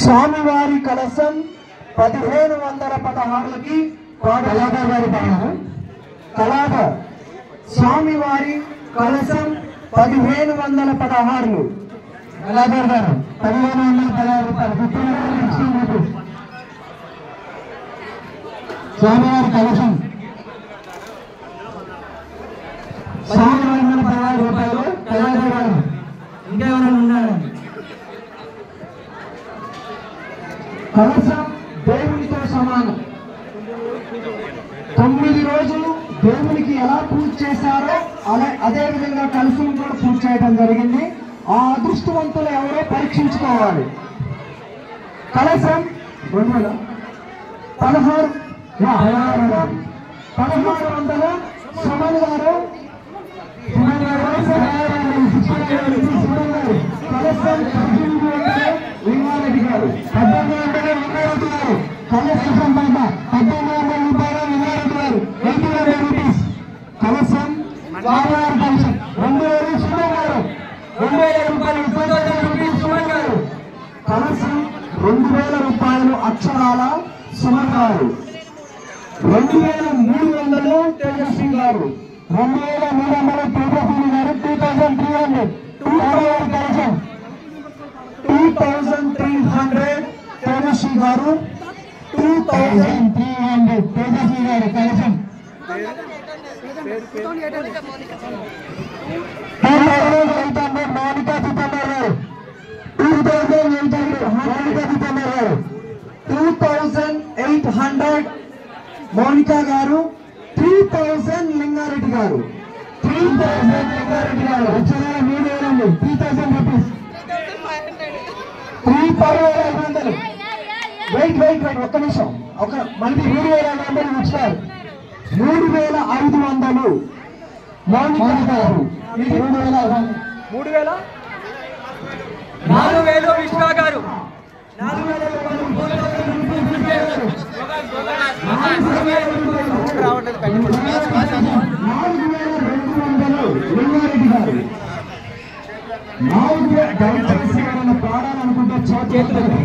స్వామివారి కలశం 1516కి కళాధర్ గారి పాడారు. కళాధర్ స్వామివారి కలశం 1516 కళాధర్ గారు 1516 రూపాయలు. స్వామివారి కలశం 1516 రూపాయలు. కళాధర్ గారు ఇంకెవరైనా ఉన్నారండి? కలశం దేవునితో సమానం. 9 రోజులు దేవునికి ఎలా పూజ చేశారో అదే విధంగా కలశం కూడా పూజ చేయడం జరిగింది. ఆ అదృష్టవంతులు ఎవరో పరీక్షించుకోవాలి. కలశం 1600 సుమన్ గారు కలశం లింగారెడ్డి గారు 1800 లింగారెడ్డి గారు కలశం 1800 రూపాయలు లింగారెడ్డి గారు 800 రూపీస్. కలశం స్వామివారి కలశం 2000 సుమన్ గారు 2000 రూపాయలు 2000 రూపీస్ సుమన్ గారు. కలశం 2000 రూపాయలు అక్షరాల సుమన్ గారు. 2300 తేజస్వి గారు 2300 తేజస్వి గారు 2300 కలశం 2300 తేజస్వి గారు 2300 తేజస్వి గారు కలశం 2800 మౌనికా సితంబర్ గారు 2800 మౌనికా సితంబర్ గారు 2800 మౌనికా గారు 3000 లింగారెడ్డి గారు 3000 లింగారెడ్డి గారు వచ్చేలా 3000 3000 రూపీస్ 3500. వెయిట్ ఒక్క నిమిషం మళ్ళీ 3500 ఇచ్చారు. 3500 మౌనికా గారు 3000 4000 విశ్వ గారు 4200 పాడాలనుకుంటే చేతులని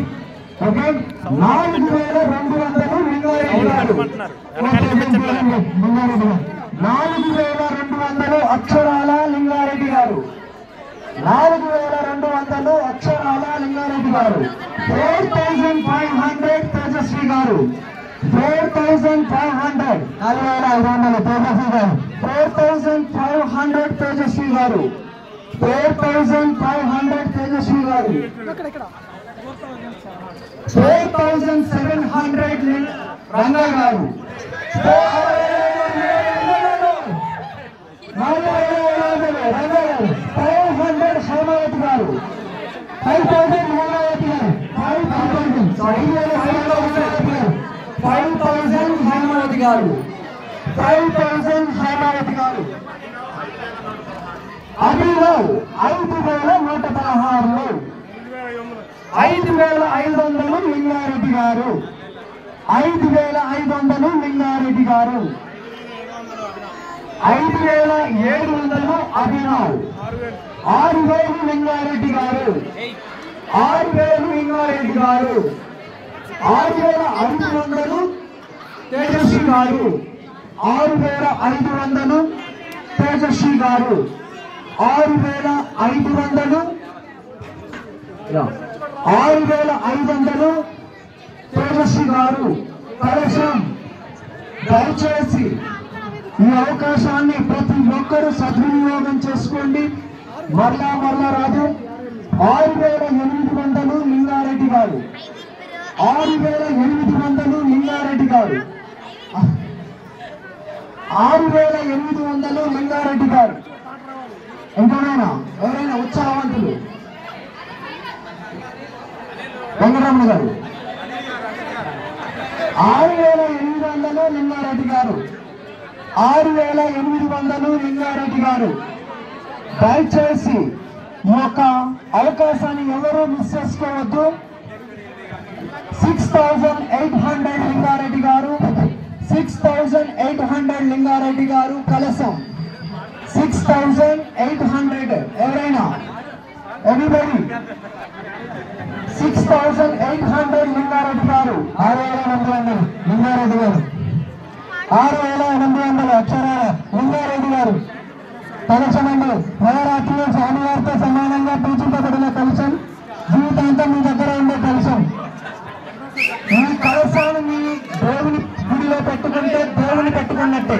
4200 4200 అక్షరాల లింగారెడ్డి గారు 4200 అక్షరాల లింగారెడ్డి గారు 4500 తేజస్వి గారు 4500 తేజస్వి గారు 4500 తేజస్వి గారు 4500 తేజస్వి గారు 4700 రంగా గారు 500 హేమావతి గారు 5000 హేమావతి గారు 5000 హేమావతి గారు 5000 హేమావతి గారు అభినవ్ 5116 5500 లింగారెడ్డి గారు 5500 లింగారెడ్డి గారు 5700 అభినవ్ 6000 లింగారెడ్డి గారు 6000 లింగారెడ్డి గారు 6500 తేజస్వి గారు 6500 తేజస్వి గారు 6500 తేజస్వి గారు కలశం. దయచేసి ఈ అవకాశాన్ని ప్రతి ఒక్కరూ సద్వినియోగం చేసుకోండి. మరలా రాదు. 6800 లింగారెడ్డి గారు 6800 లింగారెడ్డి గారు 6800 లింగారెడ్డి గారు. ఎవరైనా ఉత్సాహవంతులు? వెంకటరమణ గారు 6800 లింగారెడ్డి గారు 6800 లింగారెడ్డి గారు. దయచేసి ఈ యొక్క అవకాశాన్ని ఎవరూ మిస్ చేసుకోవద్దు. 6800 లింగారెడ్డి గారు 6800 లింగారెడ్డి గారు కలశం 6800. ఎవరైనా ఎనీబడి 6,800 లింగారెడ్డి గారు. 6,800 లింగారెడ్డి గారు. 6,800 అక్షరాల లింగారెడ్డి గారు. కలశమండి నవరాత్రులు స్వామివారితో సమానంగా పూజింపబడిన కలశం, జీవితాంతం మీ దగ్గర ఉండే కలశం. ఈ కలశాన్ని మీ దేవుని గుడిలో పెట్టుకుంటే దేవుని పెట్టుకున్నట్టే.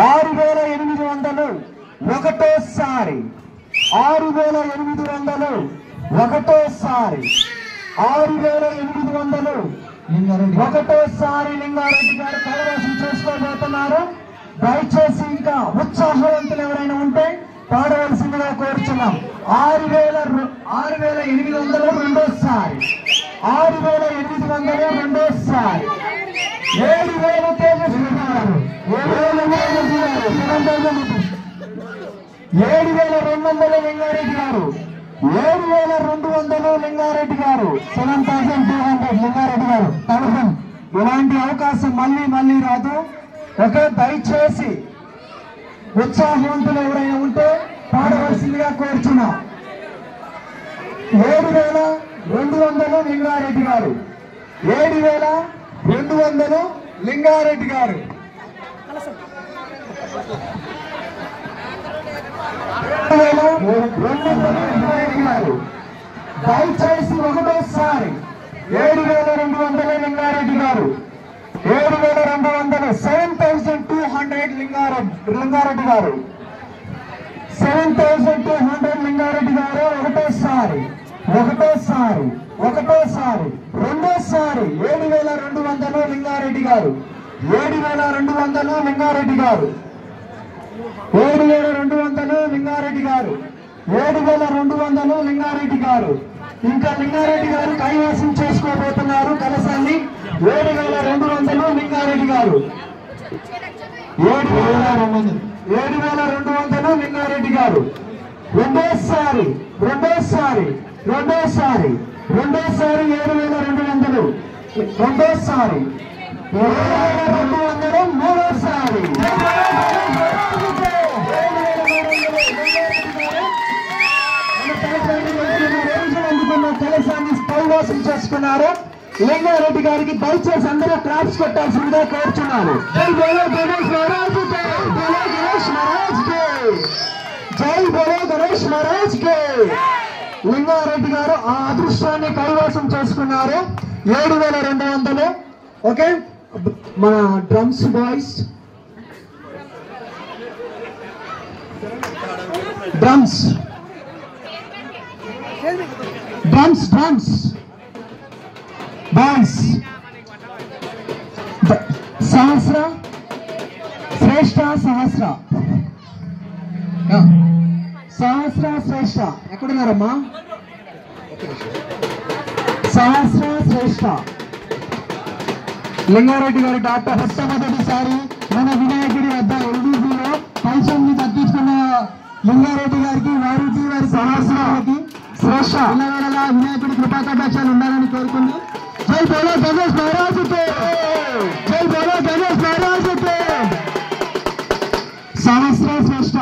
6,800 ఒకటోసారి. 6,800 ఒకటోసారి. 6,800 ఒకటోసారి లింగారెడ్డి గారు కైలాసం చేసుకోబోతున్నారు. దయచేసి ఇంకా ఉత్సాహవంతులు ఎవరైనా ఉంటే పాడవలసిందిగా కోరుచున్నాం. 6,800 రెండోసారి. 6,800 రెండోసారి. 7,000 తేజస్వి గారు. 7,200 లింగారెడ్డి గారు. 7,200 లింగారెడ్డి గారు. 7,200 లింగారెడ్డి గారు. కలసం ఇలాంటి అవకాశం మళ్ళీ రాదు. ఓకే, దయచేసి ఉత్సాహవంతులు ఎవరైనా ఉంటే పాడవలసిందిగా కోరుచున్నాం. 7,200 లింగారెడ్డి గారు. 7,200 లింగారెడ్డి గారు. 7,200 లింగారెడ్డి గారు. దయచేసి ఒకటోసారి 7,200 లింగారెడ్డి గారు. 7,200 7,200 లింగారెడ్డి గారు. 7,200 లింగారెడ్డి గారు. ఒకటోసారి రెండోసారి 7,200 లింగారెడ్డి గారు. 7,200 లింగారెడ్డి గారు. 7,200 లింగారెడ్డి గారు. 7,200 లింగారెడ్డి గారు. ఇంకా లింగారెడ్డి గారు కైలాసం చేసుకోబోతున్నారు కలశాన్ని. 7,200 లింగారెడ్డి గారు. 7,200 లింగారెడ్డి గారు. రెండోసారి 7,200 రెండోసారి 7,200 మూడోసారి. కలశాన్ని కైలాసం చేసుకున్నారు. లింగారెడ్డి గారికి దయచేసి అందరూ క్లాప్స్ కొట్టాల్సిందిగా కోరుచున్నారు. జై బోలో గణేష్ మహారాజ్ కే. జై బోలో గణేష్ మహారాజ్ కే. లింగారెడ్డి గారు ఆ అదృష్టాన్ని కైలాసం చేసుకున్నారు. 7,200. ఓకే, మన డ్రమ్స్ బాయ్స్, డ్రమ్స్ బాయ్స్, సహస్ర శ్రేష్ఠ శ్రేష్ఠ ఎక్కడున్నారమ్మా? సహస్ర శ్రేష్ఠ లింగారెడ్డి గారి డాక్టర్ మొట్టమొదటిసారి మన వినాయకుడి వద్ద ఎల్డీసీలో కలశాన్ని దక్కించుకున్న లింగారెడ్డి గారికి, వారికి, వారి సహస్రానికి శ్రేష్ఠ పిల్లవాడలా వినాయకుడి కృపాకటాక్షాలు ఉండాలని కోరుకుందాం. జై బోలో గణేష్ మహారాజ్ కే. జై బోలో గణేష్ మహారాజ్ కే. సహస్ర శ్రేష్ఠ